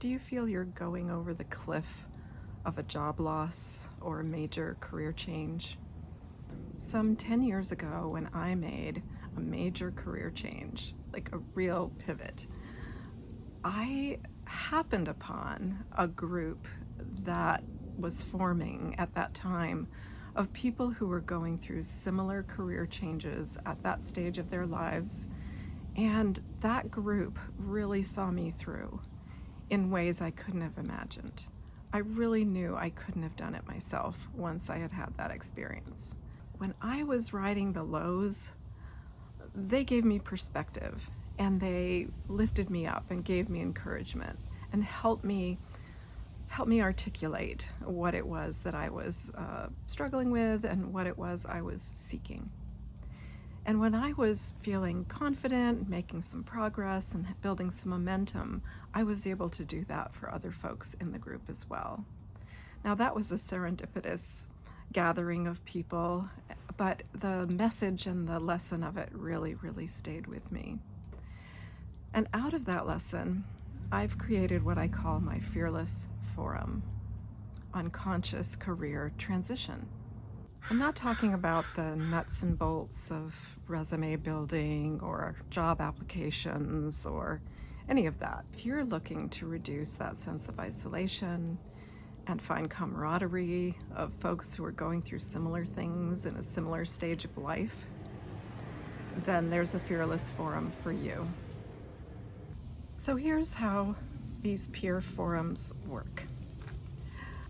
Do you feel you're going over the cliff of a job loss or a major career change? Some 10 years ago, when I made a major career change, like a real pivot, I happened upon a group that was forming at that time of people who were going through similar career changes at that stage of their lives. And that group really saw me through in ways I couldn't have imagined. I really knew I couldn't have done it myself once I had had that experience. When I was riding the lows, they gave me perspective and they lifted me up and gave me encouragement and helped me articulate what it was that I was struggling with and what it was I was seeking. And when I was feeling confident, making some progress and building some momentum, I was able to do that for other folks in the group as well. Now, that was a serendipitous gathering of people, but the message and the lesson of it really, really stayed with me. And out of that lesson, I've created what I call my Fearless Forum on conscious career transition. I'm not talking about the nuts and bolts of resume building or job applications or any of that. If you're looking to reduce that sense of isolation and find camaraderie of folks who are going through similar things in a similar stage of life, then there's a Fearless Forum for you. So here's how these peer forums work.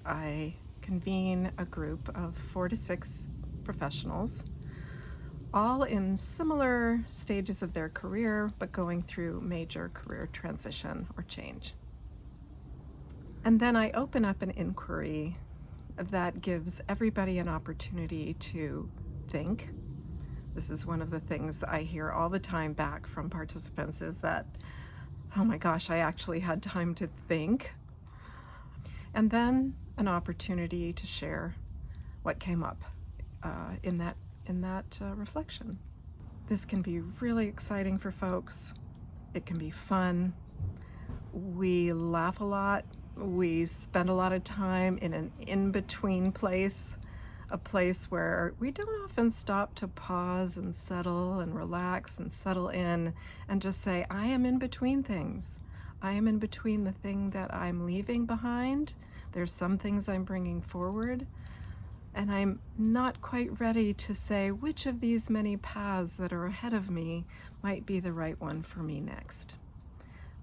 I convene a group of 4 to 6 professionals, all in similar stages of their career, but going through major career transition or change. And then I open up an inquiry that gives everybody an opportunity to think. This is one of the things I hear all the time back from participants is that, oh my gosh, I actually had time to think. And then an opportunity to share what came up in that reflection. This can be really exciting for folks. It can be fun. We laugh a lot. We spend a lot of time in an in-between place, a place where we don't often stop to pause and settle and relax and settle in and just say, I am in between things. I am in between the thing that I'm leaving behind. There's some things I'm bringing forward, and I'm not quite ready to say which of these many paths that are ahead of me might be the right one for me next.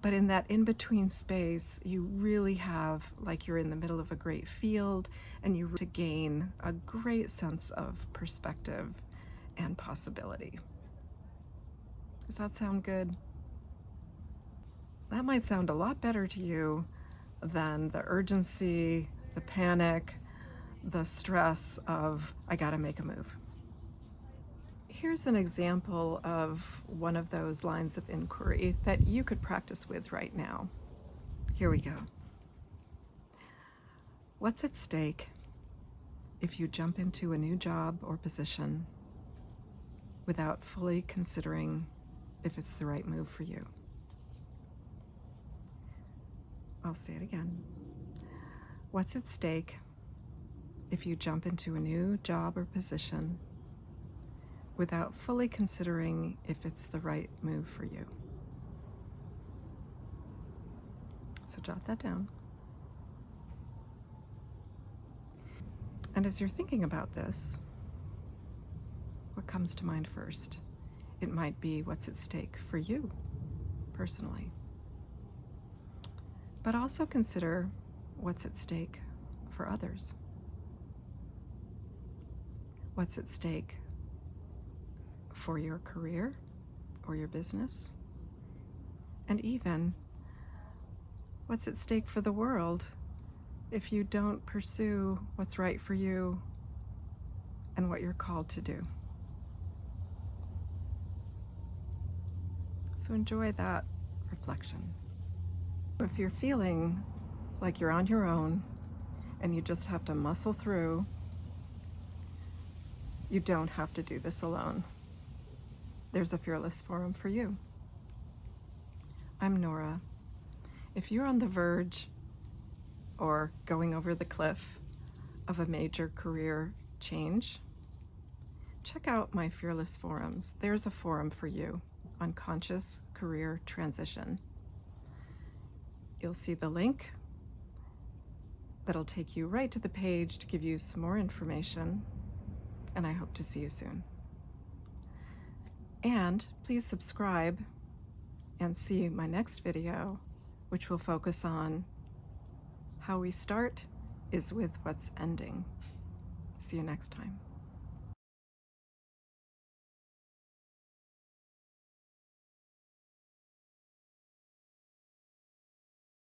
But in that in-between space, you really have, like you're in the middle of a great field, and you to gain a great sense of perspective and possibility. Does that sound good? That might sound a lot better to you than the urgency, the panic, the stress of, I gotta make a move. Here's an example of one of those lines of inquiry that you could practice with right now. Here we go. What's at stake if you jump into a new job or position without fully considering if it's the right move for you? I'll say it again. What's at stake if you jump into a new job or position without fully considering if it's the right move for you? So jot that down. And as you're thinking about this, what comes to mind first? It might be what's at stake for you personally. But also consider what's at stake for others. What's at stake for your career or your business? And even what's at stake for the world if you don't pursue what's right for you and what you're called to do. So enjoy that reflection. If you're feeling like you're on your own and you just have to muscle through, you don't have to do this alone. There's a Fearless Forum for you. I'm Nora, If you're on the verge or going over the cliff of a major career change, check out my Fearless Forums. There's a forum for you on conscious career transition. You'll see the link that'll take you right to the page to give you some more information, and I hope to see you soon. And please subscribe and see my next video, which will focus on how we start is with what's ending. See you next time.